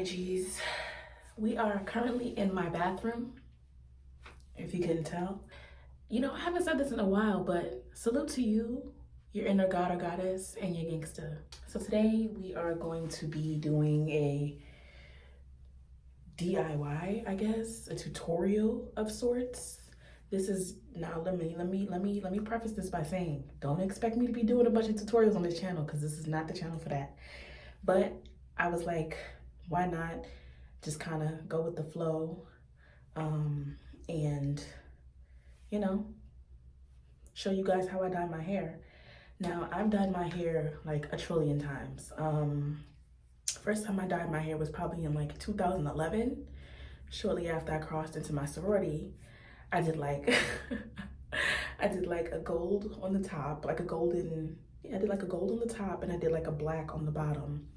Hi G's. We are currently in my bathroom, if you couldn't tell. You know, I haven't said this in a while, but salute to you, your inner god or goddess, and your gangster. So today we are going to be doing a DIY, I guess, a tutorial of sorts. This is now let me preface this by saying, don't expect me to be doing a bunch of tutorials on this channel because this is not the channel for that. But I was like, why not just kind of go with the flow and, you know, show you guys how I dye my hair. Now, I've dyed my hair like a trillion times. First time I dyed my hair was probably in like 2011. Shortly after I crossed into my sorority, I did like, I did like a gold on the top, like a golden, yeah, I did like a gold on the top and I did like a black on the bottom.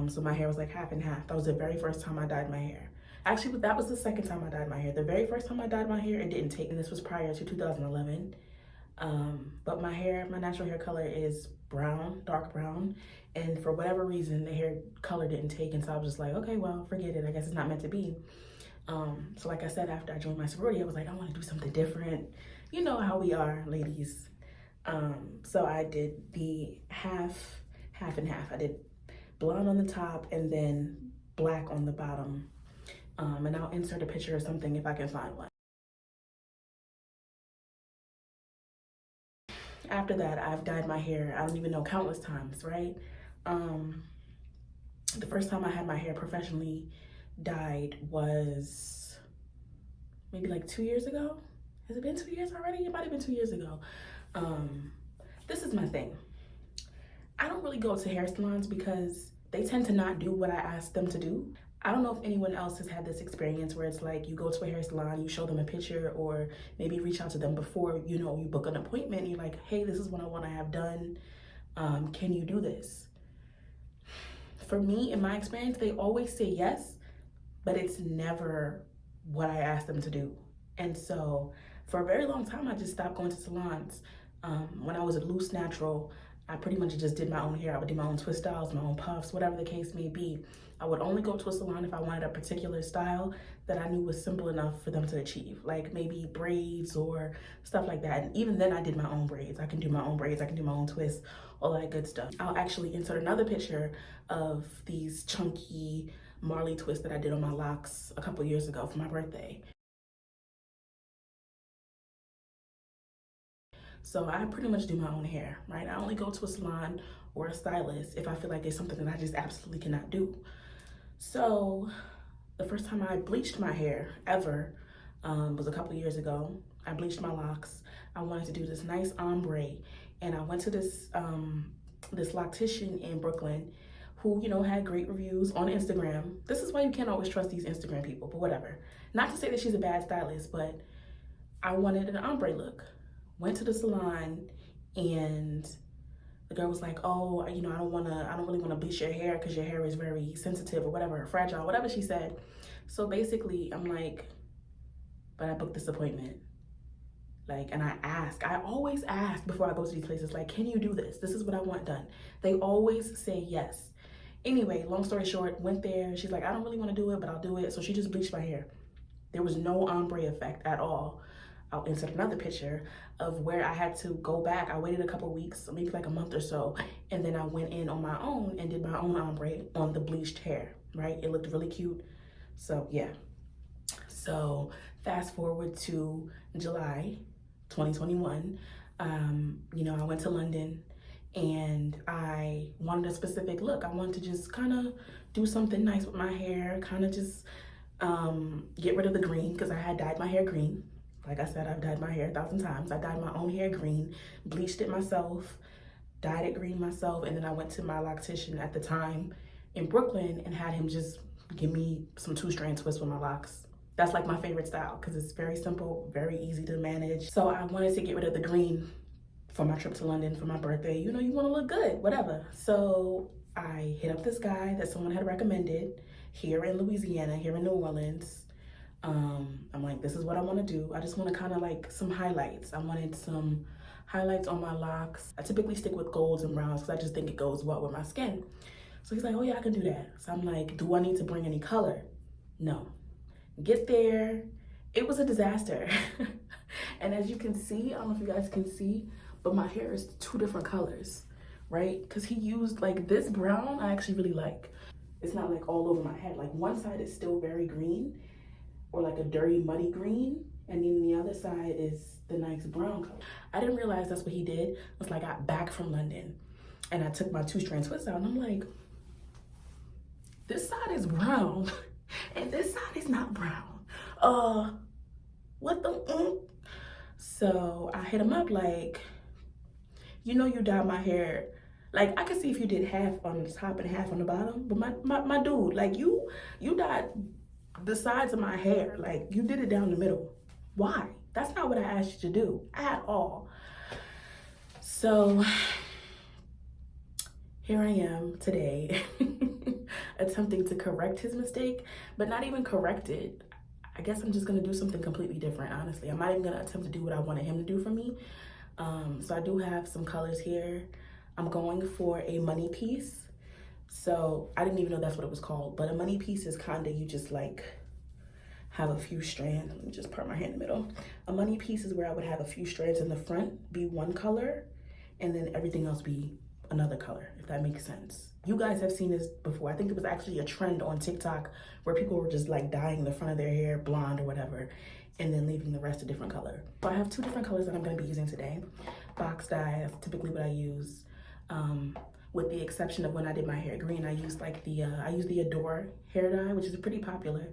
So my hair was like half and half. That was the very first time I dyed my hair. Actually, that was the second time I dyed my hair. The very first time I dyed my hair, it didn't take, and this was prior to 2011. But my hair, my natural hair color is brown, dark brown. And for whatever reason, the hair color didn't take. And so I was just like, okay, well, forget it. I guess it's not meant to be. So like I said, after I joined my sorority, I was like, I want to do something different. You know how we are, ladies. So I did the half and half. I did blonde on the top and then black on the bottom. And I'll insert a picture or something if I can find one. After that, I've dyed my hair, I don't even know, countless times, right? The first time I had my hair professionally dyed was maybe like 2 years ago. Has it been 2 years already? It might have been 2 years ago. This is my thing. I don't really go to hair salons because they tend to not do what I ask them to do. I don't know if anyone else has had this experience where it's like you go to a hair salon, you show them a picture, or maybe reach out to them before, you know, you book an appointment and you're like, hey, this is what I want to have done. Can you do this? For me, in my experience, they always say yes, but it's never what I asked them to do. And so for a very long time, I just stopped going to salons. When I was a loose natural, I pretty much just did my own hair. I would do my own twist styles, my own puffs, whatever the case may be. I would only go to a salon if I wanted a particular style that I knew was simple enough for them to achieve, like maybe braids or stuff like that. And even then I did my own braids. I can do my own braids, I can do my own twists, all that good stuff. I'll actually insert another picture of these chunky Marley twists that I did on my locks a couple years ago for my birthday. So I pretty much do my own hair, right? I only go to a salon or a stylist if I feel like it's something that I just absolutely cannot do. So the first time I bleached my hair ever was a couple years ago. I bleached my locks. I wanted to do this nice ombre, and I went to this this loctician in Brooklyn who, you know, had great reviews on Instagram. This is why you can't always trust these Instagram people, but whatever. Not to say that she's a bad stylist, but I wanted an ombre look. Went to the salon and the girl was like, oh, you know, I don't really want to bleach your hair because your hair is very sensitive or whatever, fragile, whatever she said. So basically I'm like, but I booked this appointment. Like, and I always ask before I go to these places, like, can you do this? This is what I want done. They always say yes. Anyway, long story short, went there. She's like, I don't really want to do it, but I'll do it. So she just bleached my hair. There was no ombre effect at all. I'll insert another picture of where I had to go back. I waited a couple weeks, maybe like a month or so, and then I went in on my own and did my own ombre on the bleached hair, right? It looked really cute. So yeah. So fast forward to July 2021. You know, I went to London and I wanted a specific look. I wanted to just kind of do something nice with my hair, kind of just get rid of the green because I had dyed my hair green. Like I said, I've dyed my hair 1,000 times. I dyed my own hair green, bleached it myself, dyed it green myself, and then I went to my loctician at the time in Brooklyn and had him just give me some 2-strand twists with my locks. That's like my favorite style because it's very simple, very easy to manage. So I wanted to get rid of the green for my trip to London for my birthday. You know, you want to look good, whatever. So I hit up this guy that someone had recommended here in Louisiana, here in New Orleans. I'm like, this is what I want to do. I just want to kind of like some highlights. I wanted some highlights on my locks. I typically stick with golds and browns because I just think it goes well with my skin. So he's like, oh yeah, I can do that. So I'm like, do I need to bring any color? No. Get there, it was a disaster. And as you can see, I don't know if you guys can see, but my hair is 2 different colors, right? Because he used like this brown, I actually really like. It's not like all over my head. Like one side is still very green, or like a dirty, muddy green. And then the other side is the nice brown color. I didn't realize that's what he did. It was like I got back from London and I took my 2-strand twists out and I'm like, this side is brown and this side is not brown. What the? So I hit him up like, you know, you dyed my hair. Like I could see if you did half on the top and half on the bottom, but my dude, like you dyed the sides of my hair. Like you did it down the middle. Why? That's not what I asked you to do at all. So here I am today attempting to correct his mistake, but not even correct it. I guess I'm just gonna do something completely different, honestly. I'm not even gonna attempt to do what I wanted him to do for me. So I do have some colors here. I'm going for a money piece. So I didn't even know that's what it was called, but a money piece is kinda, you just like have a few strands. Let me just part my hair in the middle. A money piece is where I would have a few strands in the front, be one color, and then everything else be another color, if that makes sense. You guys have seen this before. I think it was actually a trend on TikTok where people were just like dyeing the front of their hair blonde or whatever, and then leaving the rest a different color. So I have 2 different colors that I'm gonna be using today. Box dye, that's typically what I use. With the exception of when I did my hair green, I used like I use the Adore hair dye, which is pretty popular,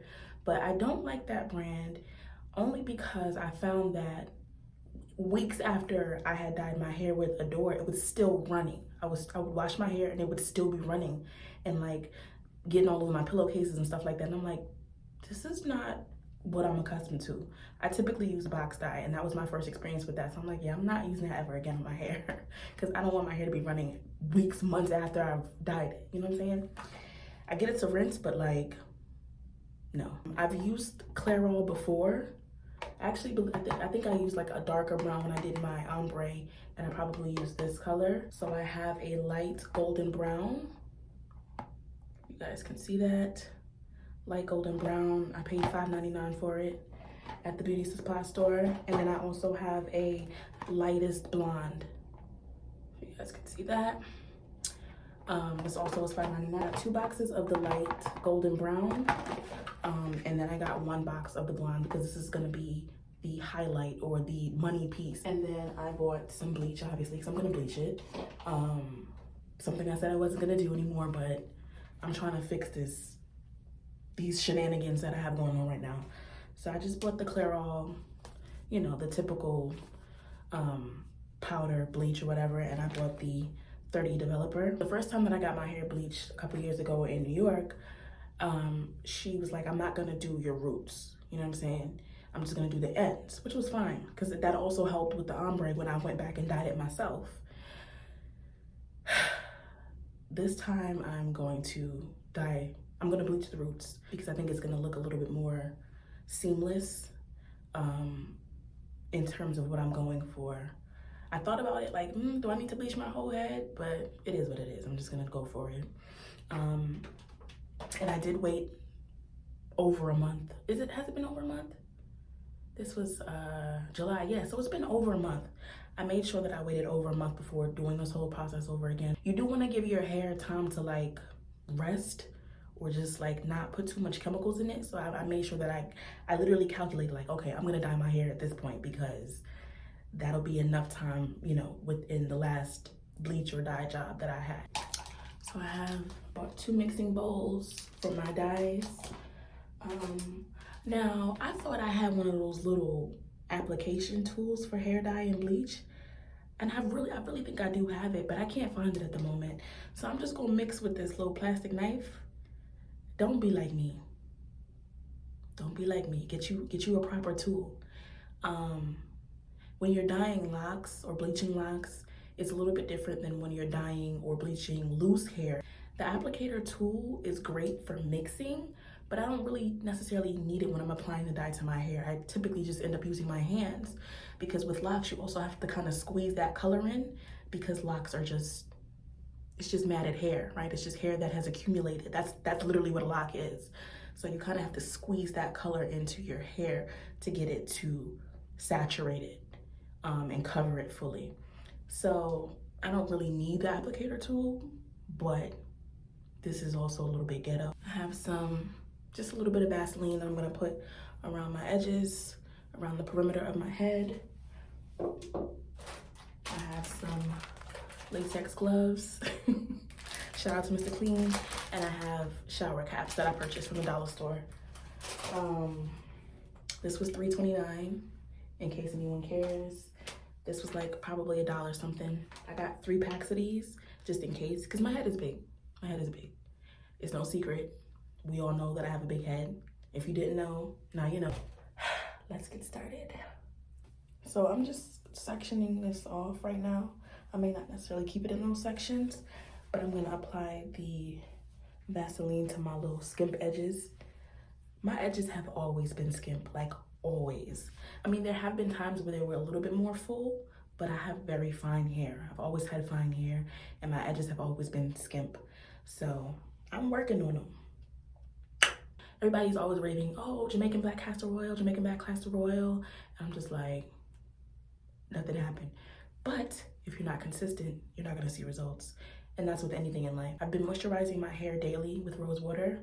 but I don't like that brand only because I found that weeks after I had dyed my hair with Adore, it was still running. I would wash my hair and it would still be running and like getting all over my pillowcases and stuff like that. And I'm like, this is not what I'm accustomed to. I typically use box dye and that was my first experience with that. So I'm like, yeah, I'm not using that ever again on my hair because I don't want my hair to be running weeks, months after I've dyed it. You know what I'm saying? I get it to rinse, but like, no. I've used Clairol before. Actually, I think I used like a darker brown when I did my ombre, and I probably used this color. So I have a light golden brown. You guys can see that. Light golden brown. I paid $5.99 for it at the beauty supply store. And then I also have a lightest blonde. You guys can see that. This also was $5.99. I got 2 boxes of the light golden brown. And then I got 1 box of the blonde because this is gonna be the highlight or the money piece. And then I bought some bleach, obviously, because I'm gonna bleach it. Something I said I wasn't gonna do anymore, but I'm trying to fix these shenanigans that I have going on right now. So I just bought the Clairol, you know, the typical powder bleach or whatever, and I bought the 30 developer. The first time that I got my hair bleached a couple years ago in New York, she was like, I'm not gonna do your roots. You know what I'm saying? I'm just gonna do the ends, which was fine because that also helped with the ombre when I went back and dyed it myself. This time I'm going to bleach the roots because I think it's gonna look a little bit more seamless in terms of what I'm going for. I thought about it like, do I need to bleach my whole head? But it is what it is. I'm just gonna go for it. And I did wait over a month. Has it been over a month? This was July, yeah, so it's been over a month. I made sure that I waited over a month before doing this whole process over again. You do wanna give your hair time to like rest or just like not put too much chemicals in it. So I made sure that I literally calculated like, okay, I'm gonna dye my hair at this point because that'll be enough time, you know, within the last bleach or dye job that I had. So I have bought 2 mixing bowls for my dyes. Now, I thought I had one of those little application tools for hair dye and bleach. And I really think I do have it, but I can't find it at the moment. So I'm just gonna mix with this little plastic knife. Don't be like me. Don't be like me. Get you a proper tool. When you're dyeing locks or bleaching locks, it's a little bit different than when you're dyeing or bleaching loose hair. The applicator tool is great for mixing, but I don't really necessarily need it when I'm applying the dye to my hair. I typically just end up using my hands because with locks, you also have to kind of squeeze that color in because locks are just it's just matted hair, right? It's just hair that has accumulated. That's literally what a lock is. So you kind of have to squeeze that color into your hair to get it to saturate it and cover it fully. So I don't really need the applicator tool, but this is also a little bit ghetto. I have just a little bit of Vaseline that I'm gonna put around my edges, around the perimeter of my head. I have some latex gloves. Shout out to Mr. Clean. And I have shower caps that I purchased from the dollar store. This was $3.29 in case anyone cares. This was like probably $1 something. I got 3 packs of these just in case, because my head is big. My head is big. It's no secret. We all know that I have a big head. If you didn't know, now you know. Let's get started. So I'm just sectioning this off right now. I may not necessarily keep it in those sections, but I'm gonna apply the Vaseline to my little skimp edges. My edges have always been skimp, like always. I mean, there have been times where they were a little bit more full, but I have very fine hair. I've always had fine hair, and my edges have always been skimp. So I'm working on them. Everybody's always raving, oh, Jamaican black castor oil, Jamaican black castor oil. And I'm just like, nothing happened. But if you're not consistent, you're not gonna see results. And that's with anything in life. I've been moisturizing my hair daily with rose water.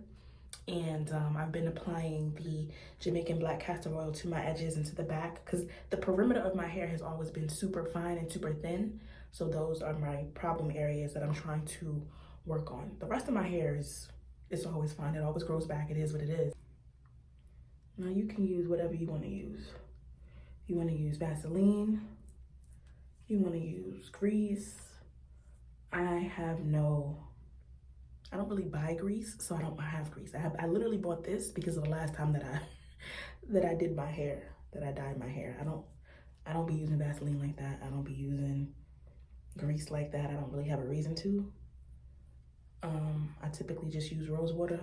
And I've been applying the Jamaican black castor oil to my edges and to the back, because the perimeter of my hair has always been super fine and super thin. So those are my problem areas that I'm trying to work on. The rest of my hair it's always fine. It always grows back. It is what it is. Now you can use whatever you want to use. You want to use Vaseline. You want to use grease. I don't really buy grease, so I don't have grease. I literally bought this because of the last time that I did my hair, that I dyed my hair. I don't be using Vaseline like that. I don't be using grease like that. I don't really have a reason to. I typically just use rose water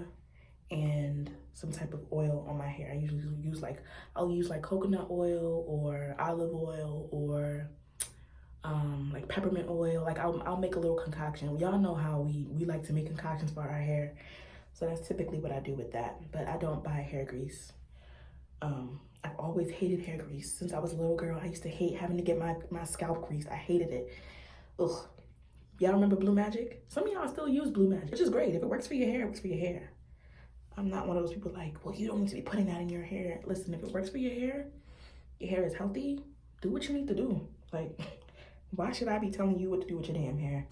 and some type of oil on my hair. I usually I'll use like coconut oil or olive oil or like peppermint oil. Like I'll make a little concoction. Y'all know how we like to make concoctions for our hair. So that's typically what I do with that. But I don't buy hair grease. I've always hated hair grease. Since I was a little girl, I used to hate having to get my scalp greased. I hated it. Ugh. Y'all remember Blue Magic? Some of y'all still use Blue Magic, which is great. If it works for your hair, it works for your hair. I'm not one of those people like, well, you don't need to be putting that in your hair. Listen, if it works for your hair is healthy, do what you need to do. Like, why should I be telling you what to do with your damn hair?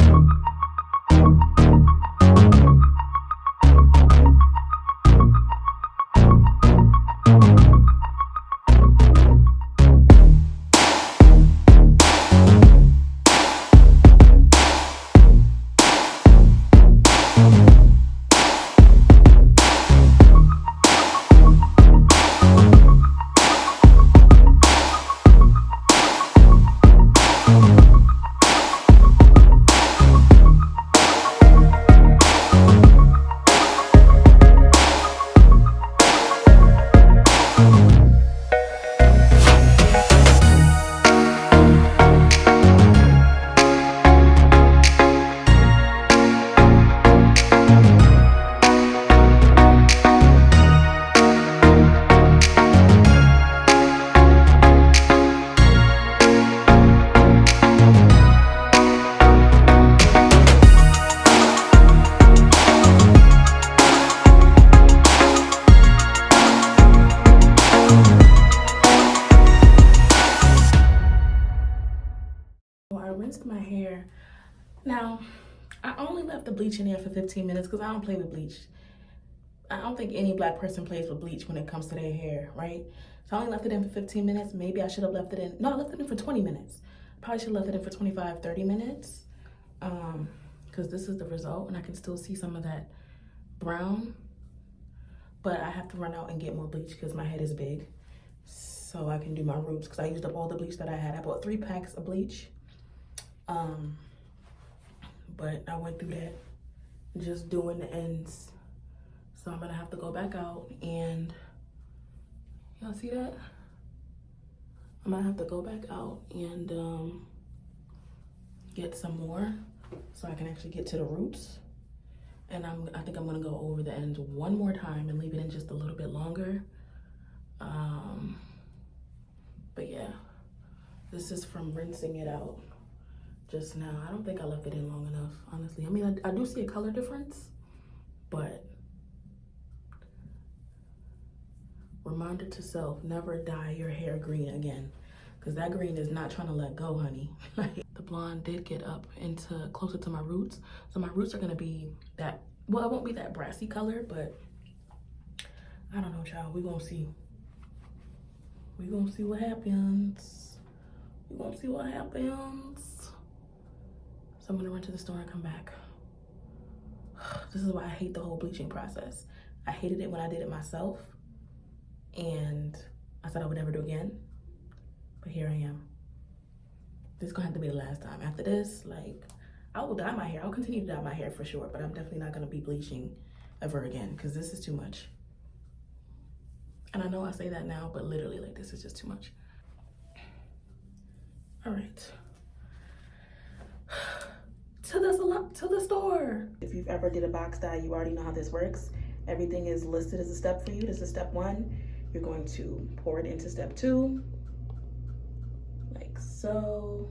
My hair. Now, I only left the bleach in there for 15 minutes because I don't play with bleach. I don't think any black person plays with bleach when it comes to their hair, right? So I only left it in for 15 minutes. Maybe I should have left it in. No, I left it in for 20 minutes. Probably should have left it in for 25, 30 minutes. Because this is the result and I can still see some of that brown. But I have to run out and get more bleach because my head is big. So I can do my roots because I used up all the bleach that I had. I bought 3 packs of bleach. But I went through that just doing the ends. So I'm gonna have to go back out and, y'all see that? I'm gonna have to go back out and get some more. so I can actually get to the roots. And I think I'm gonna go over the ends one more time and leave it in just a little bit longer. But yeah, this is from rinsing it out just now. I don't think I left it in long enough, honestly. I mean, I do see a color difference, but reminder to self, never dye your hair green again, because that green is not trying to let go, honey. The blonde did get up into closer to my roots, so my roots are gonna be that, well, it won't be that brassy color, but I don't know, child. We gonna see. We gonna see what happens. We gonna see what happens. So I'm gonna run to the store and come back. This is why I hate the whole bleaching process. I hated it when I did it myself, and I said I would never do it again, but here I am. This is gonna have to be the last time. After this, like, I will dye my hair. I'll continue to dye my hair for sure, but I'm definitely not gonna be bleaching ever again, because this is too much. And I know I say that now, but literally, like, this is just too much. All right. To the store. If you've ever did a box dye, you already know how this works. Everything is listed as a step for you. This is step 1. You're going to pour it into step 2, like so.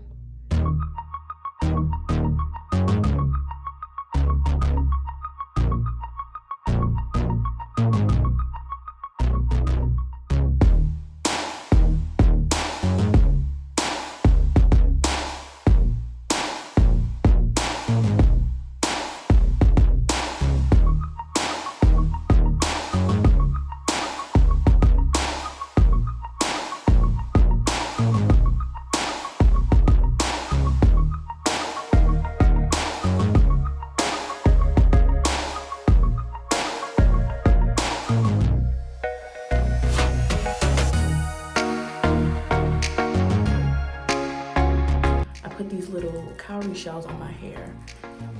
These little cowrie shells on my hair.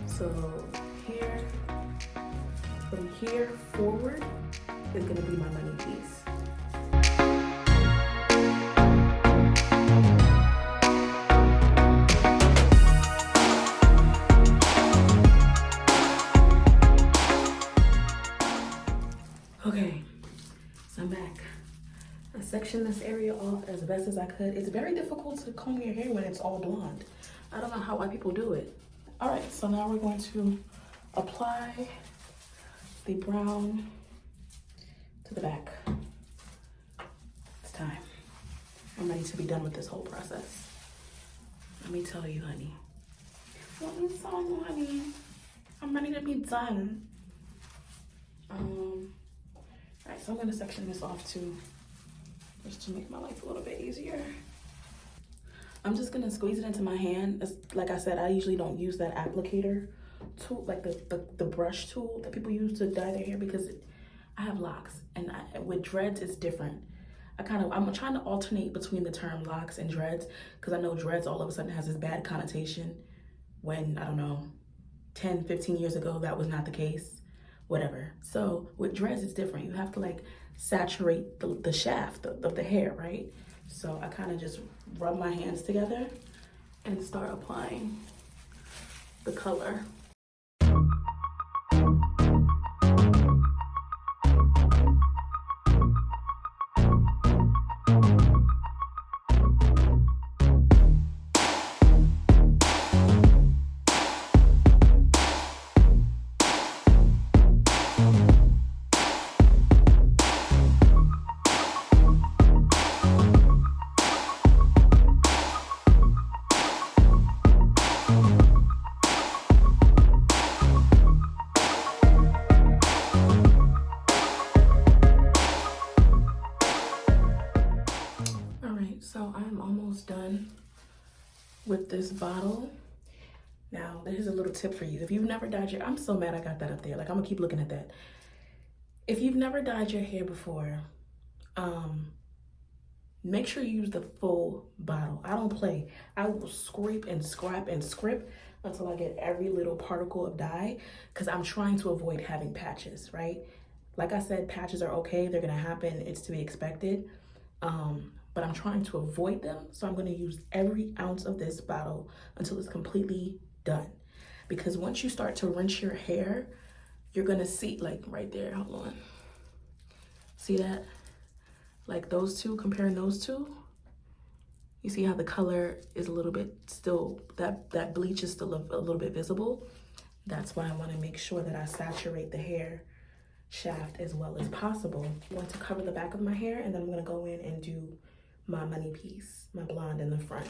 So here, from here forward is gonna be my money piece. Okay, so I'm back. I sectioned this area off as best as I could. It's very difficult to comb your hair when it's all blonde. I don't know how white people do it. All right, so now we're going to apply the brown to the back. It's time. I'm ready to be done with this whole process. Let me tell you, honey. Let me tell you, honey. I'm ready to be done. All right, so I'm gonna section this off too, just to make my life a little bit easier. I'm just gonna squeeze it into my hand. Like I said, I usually don't use that applicator tool, like the brush tool that people use to dye their hair, because I have locks, and with dreads it's different. I'm trying to alternate between the term locks and dreads, because I know dreads all of a sudden has this bad connotation when, I don't know, 10, 15 years ago that was not the case, whatever. So with dreads it's different. You have to like saturate the shaft of the hair, right? So I kind of just rub my hands together and start applying the color. So I'm almost done with this bottle. Now, there's a little tip for you. If you've never dyed your, I'm so mad I got that up there. Like, I'm gonna keep looking at that. If you've never dyed your hair before, make sure you use the full bottle. I don't play. I will scrape and scrap and script until I get every little particle of dye, because I'm trying to avoid having patches, right? Like I said, patches are okay. They're gonna happen. It's to be expected. But I'm trying to avoid them. So I'm gonna use every ounce of this bottle until it's completely done. because once you start to rinse your hair, you're gonna see, like right there, hold on. See that? Like those two, comparing those two, you see how the color is a little bit still, that bleach is still a little bit visible. That's why I wanna make sure that I saturate the hair shaft as well as possible. I want to cover the back of my hair, and then I'm gonna go in and do my money piece, my blonde in the front.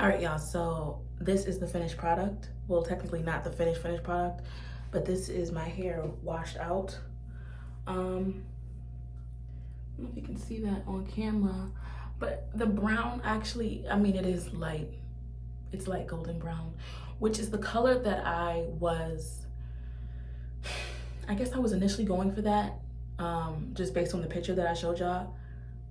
All right, y'all, so this is the finished product. Well, technically not the finished product, but this is my hair washed out. I don't know if you can see that on camera, but the brown actually, I mean, it is light. It's light golden brown, which is the color that I guess I was initially going for that, just based on the picture that I showed y'all,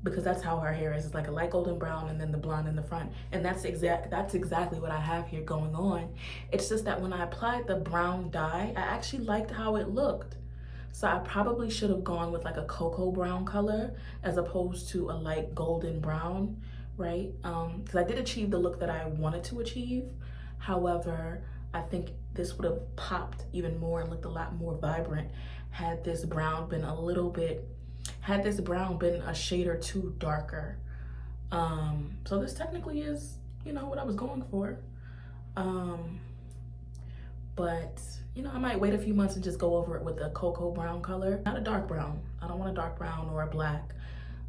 because that's how her hair is. It's like a light golden brown and then the blonde in the front. And that's exactly what I have here going on. It's just that when I applied the brown dye, I actually liked how it looked. So I probably should have gone with like a cocoa brown color as opposed to a light golden brown, right? Because I did achieve the look that I wanted to achieve. However, I think this would have popped even more and looked a lot more vibrant had this brown been a shade or two darker. So this technically is, you know, what I was going for. But, you know, I might wait a few months and just go over it with a cocoa brown color. Not a dark brown. I don't want a dark brown or a black,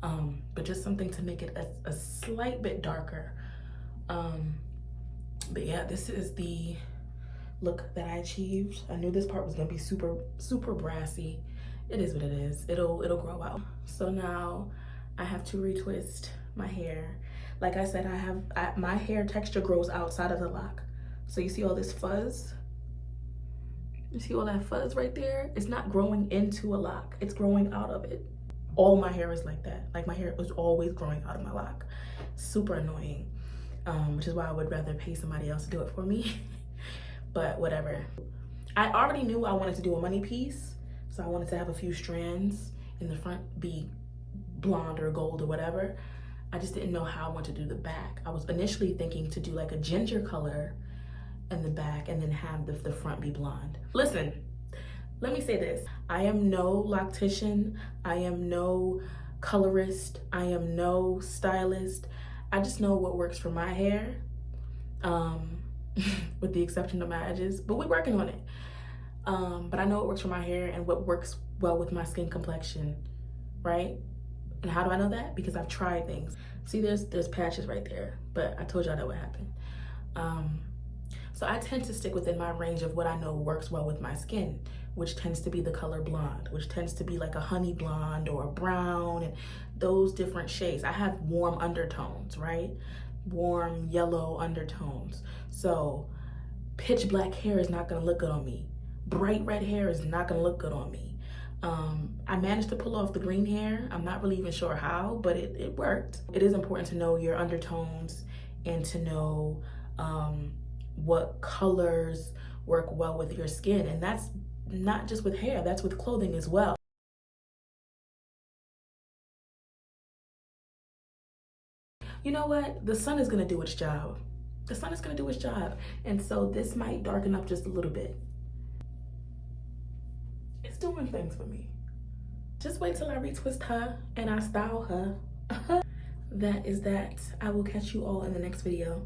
but just something to make it a slight bit darker. But yeah, this is the look that I achieved. I knew this part was gonna be super brassy. It is what it is. It'll grow out. So now I have to retwist my hair. Like I said, my hair texture grows outside of the lock. So you see all this fuzz? You see all that fuzz right there? It's not growing into a lock. It's growing out of it. All my hair is like that. Like my hair is always growing out of my lock. Super annoying. Which is why I would rather pay somebody else to do it for me. But whatever. I already knew I wanted to do a money piece. So I wanted to have a few strands in the front, be blonde or gold or whatever. I just didn't know how I wanted to do the back. I was initially thinking to do like a ginger color in the back and then have the front be blonde. Listen, let me say this. I am no loctician. I am no colorist. I am no stylist. I just know what works for my hair, with the exception of my edges, but we're working on it. But I know what works for my hair and what works well with my skin complexion, right? And how do I know that? Because I've tried things. See, there's patches right there, but I told y'all that would happen. So I tend to stick within my range of what I know works well with my skin, which tends to be the color blonde, which tends to be like a honey blonde or a brown and those different shades. I have warm undertones, right? Warm yellow undertones. So pitch black hair is not gonna look good on me. Bright red hair is not gonna look good on me. I managed to pull off the green hair. I'm not really even sure how, but it worked. It is important to know your undertones and to know what colors work well with your skin. And that's not just with hair, that's with clothing as well. You know what? The sun is gonna do its job. The sun is gonna do its job. And so this might darken up just a little bit. It's doing things for me. Just wait till I retwist her and I style her. That is that. I will catch you all in the next video.